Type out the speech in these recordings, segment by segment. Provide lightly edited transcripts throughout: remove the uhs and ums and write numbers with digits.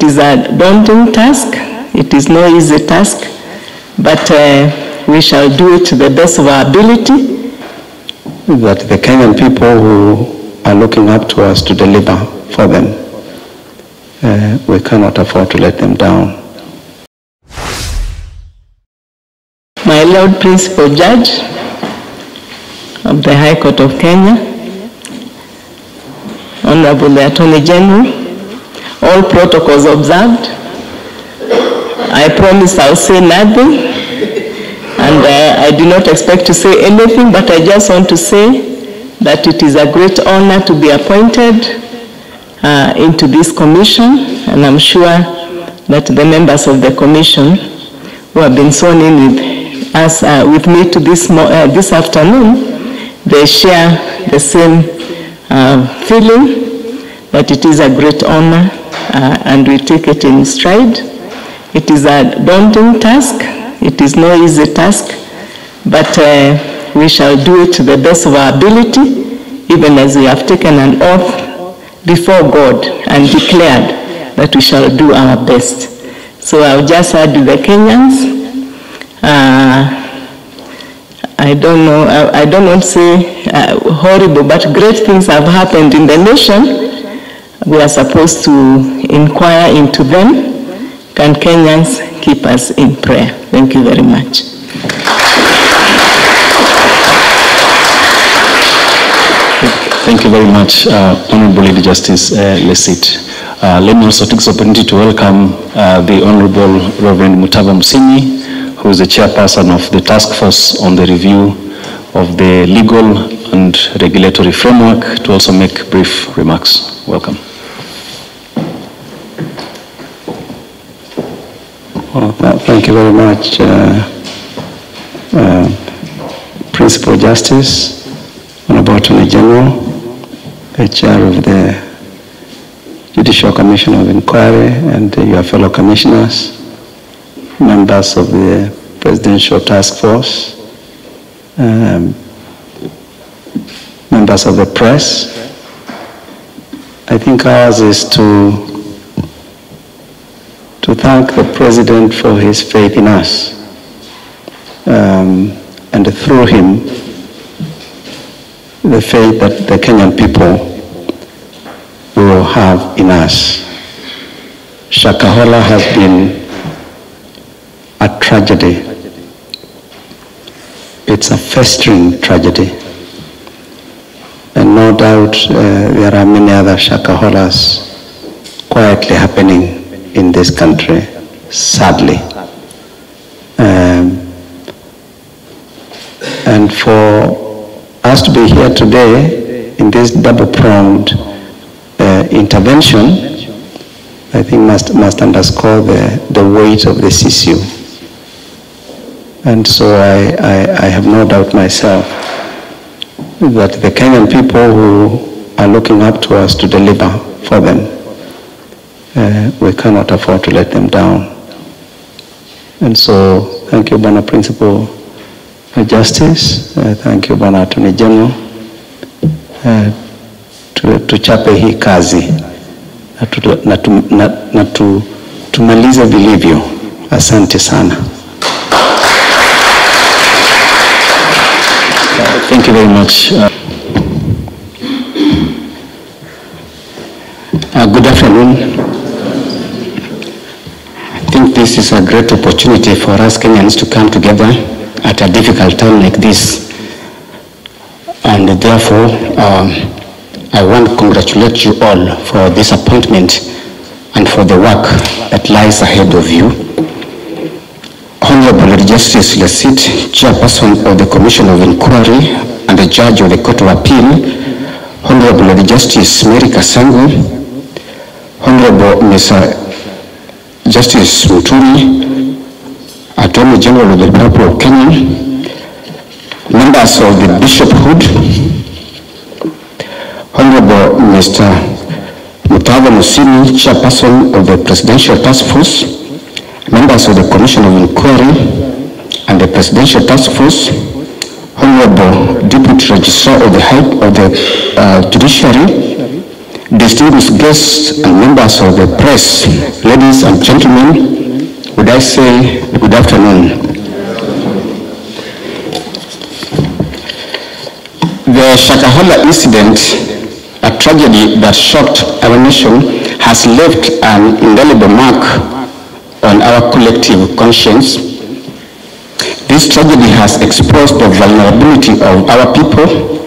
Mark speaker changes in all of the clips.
Speaker 1: It is a daunting task. It is no easy task, but we shall do it to the best of our ability.
Speaker 2: That the Kenyan people who are looking up to us to deliver for them, we cannot afford to let them down.
Speaker 1: My Lord Principal Judge of the High Court of Kenya, Honorable the Attorney General, all protocols observed. I promise I'll say nothing, and I do not expect to say anything, but I just want to say that it is a great honor to be appointed into this commission, and I'm sure that the members of the commission who have been sworn in with me to this afternoon, they share the same feeling that it is a great honor, and we take it in stride. It is a daunting task. It is no easy task, but we shall do it to the best of our ability, even as we have taken an oath before God and declared that we shall do our best. So I'll just add to the Kenyans, I don't know, I don't want to say horrible, but great things have happened in the nation. We are supposed to inquire into them. Can Kenyans keep us in prayer? Thank you very much.
Speaker 3: Thank you very much, Honorable Lady Justice Lesit. Let me also take this opportunity to welcome the Honorable Reverend Mutava Musini, who is the chairperson of the task force on the review of the legal and regulatory framework, to also make brief remarks. Welcome.
Speaker 2: Well, thank you very much, Principal Justice, Honorable Attorney General, the Chair of the Judicial Commission of Inquiry, and your fellow commissioners, members of the Presidential Task Force, members of the press. I think ours is to thank the President for his faith in us, and through him, the faith that the Kenyan people will have in us. Shakahola has been a tragedy. It's a festering tragedy. And no doubt there are many other Shakaholas quietly happening in this country, sadly. And for us to be here today in this double-pronged intervention, I think must underscore the weight of this issue. And so I have no doubt myself that the Kenyan people who are looking up to us to deliver for them, we cannot afford to let them down. And so thank you, Bwana Principal Justice, thank you, Bwana Attorney General, tuchape hii kazi na tumalize vilivyo. Asante sana.
Speaker 3: Thank you very much.
Speaker 4: Good afternoon. I think this is a great opportunity for us Kenyans to come together at a difficult time like this. And therefore, I want to congratulate you all for this appointment and for the work that lies ahead of you. Honorable Justice Lesit, Chairperson of the Commission of Inquiry and the Judge of the Court of Appeal, Honorable Justice Mary Kasango, Honorable Mr. Justice Muturi, Attorney General of the Republic of Kenya, members of the Bishophood, Honorable Mr. Mutava Musini, Chairperson of the Presidential Task Force, members of the Commission of Inquiry and the Presidential Task Force, Honorable Deputy Registrar of the Judiciary, distinguished guests and members of the press, ladies and gentlemen, would I say good afternoon. The Shakahola incident, a tragedy that shocked our nation, has left an indelible mark on our collective conscience. This tragedy has exposed the vulnerability of our people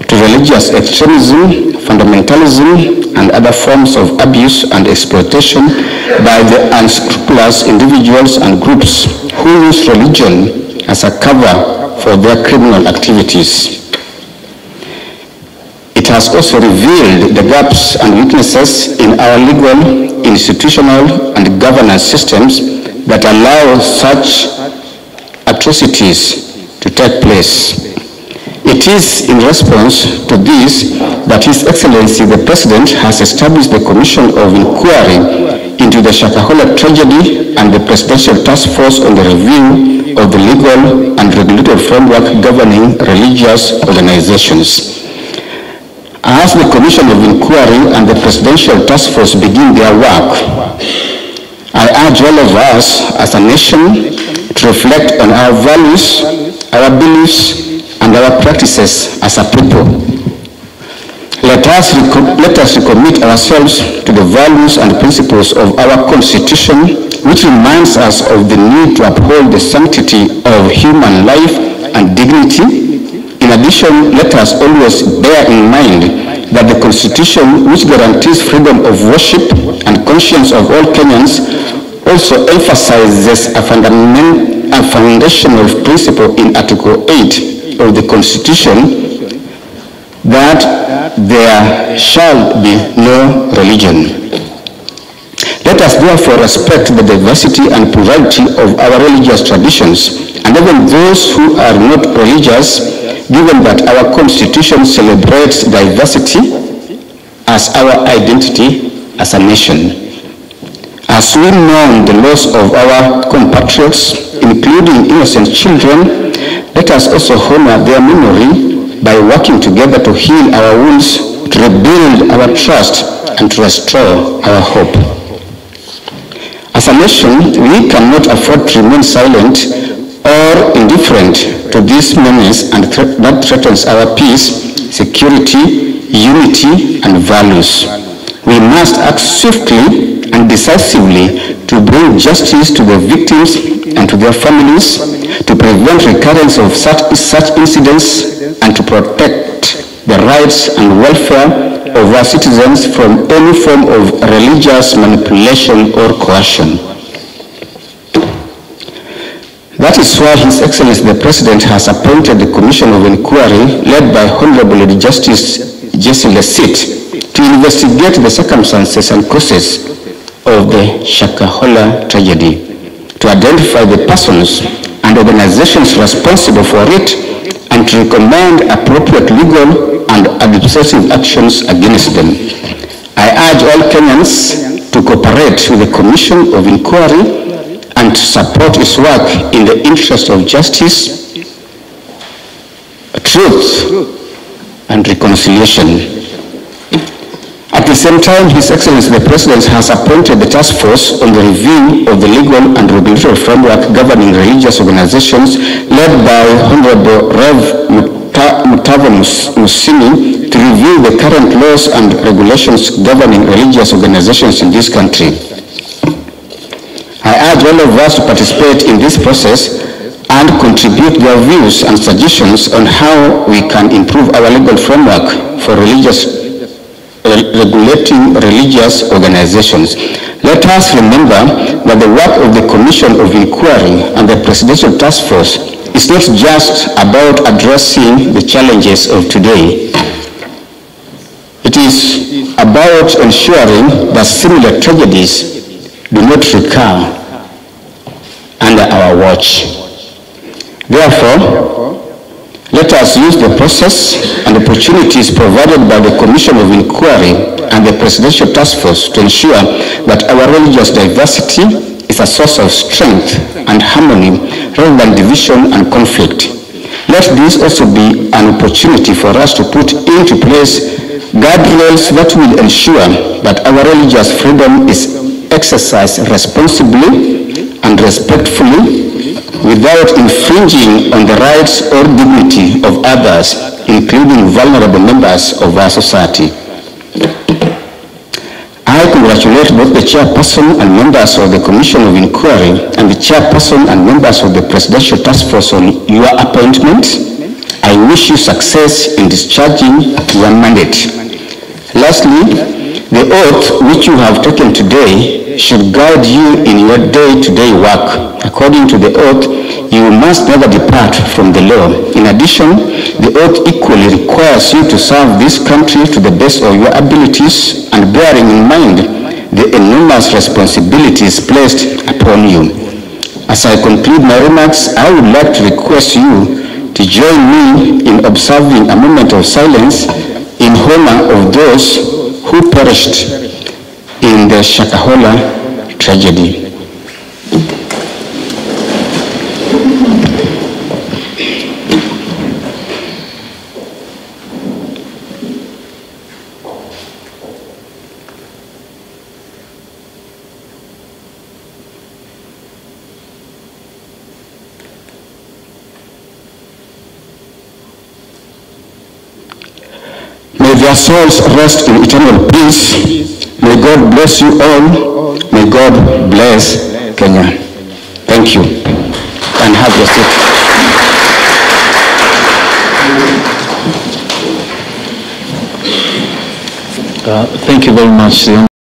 Speaker 4: to religious extremism, fundamentalism, and other forms of abuse and exploitation by the unscrupulous individuals and groups who use religion as a cover for their criminal activities. It has also revealed the gaps and weaknesses in our legal, institutional, and governance systems that allow such atrocities to take place. It is in response to this that His Excellency the President has established the Commission of Inquiry into the Shakahola tragedy and the Presidential Task Force on the review of the legal and regulatory framework governing religious organizations. As the Commission of Inquiry and the Presidential Task Force begin their work, I urge all of us as a nation to reflect on our values, our beliefs, and our practices as a people. Let us recommit ourselves to the values and principles of our Constitution, which reminds us of the need to uphold the sanctity of human life and dignity. In addition, let us always bear in mind that the Constitution, which guarantees freedom of worship and conscience of all Kenyans, also emphasizes a foundational principle in Article 8 of the Constitution that there shall be no religion. Let us therefore respect the diversity and plurality of our religious traditions, and even those who are not religious, given that our Constitution celebrates diversity as our identity as a nation. As we mourn the loss of our compatriots, including innocent children, let us also honor their memory by working together to heal our wounds, to rebuild our trust, and to restore our hope. As a nation, we cannot afford to remain silent or indifferent to this menace and that threatens our peace, security, unity, and values. We must act swiftly and decisively to bring justice to the victims and to their families, to prevent recurrence of such incidents, and to protect the rights and welfare of our citizens from any form of religious manipulation or coercion. That is why His Excellency the President has appointed the Commission of Inquiry led by Honorable Justice Jesse Lesit to investigate the circumstances and causes of the Shakahola tragedy, to identify the persons and organizations responsible for it, and to recommend appropriate legal and administrative actions against them. I urge all Kenyans to cooperate with the Commission of Inquiry and to support its work in the interest of justice, truth, and reconciliation. At the same time, His Excellency the President has appointed the task force on the review of the legal and regulatory framework governing religious organizations, led by Honorable Rev. Mutava Musini, to review the current laws and regulations governing religious organizations in this country. I urge all of us to participate in this process and contribute their views and suggestions on how we can improve our legal framework for regulating religious organizations. Let us remember that the work of the Commission of Inquiry and the Presidential Task Force is not just about addressing the challenges of today. It is about ensuring that similar tragedies do not recur under our watch. Therefore, let us use the process and opportunities provided by the Commission of Inquiry and the Presidential Task Force to ensure that our religious diversity is a source of strength and harmony rather than division and conflict. Let this also be an opportunity for us to put into place guardrails that will ensure that our religious freedom is exercised responsibly and respectfully without infringing on the rights or dignity of others, including vulnerable members of our society. I congratulate both the chairperson and members of the Commission of Inquiry and the chairperson and members of the Presidential Task Force on your appointment. I wish you success in discharging your mandate. Lastly, the oath which you have taken today should guide you in your day-to-day work. According to the oath, you must never depart from the law. In addition, the oath equally requires you to serve this country to the best of your abilities and bearing in mind the enormous responsibilities placed upon you. As I conclude my remarks, I would like to request you to join me in observing a moment of silence in honor of those who perished in the Shakahola tragedy. May their souls rest in eternal peace. May God bless you all. May God bless Kenya. Thank you. And have your seat.
Speaker 3: Thank you very much.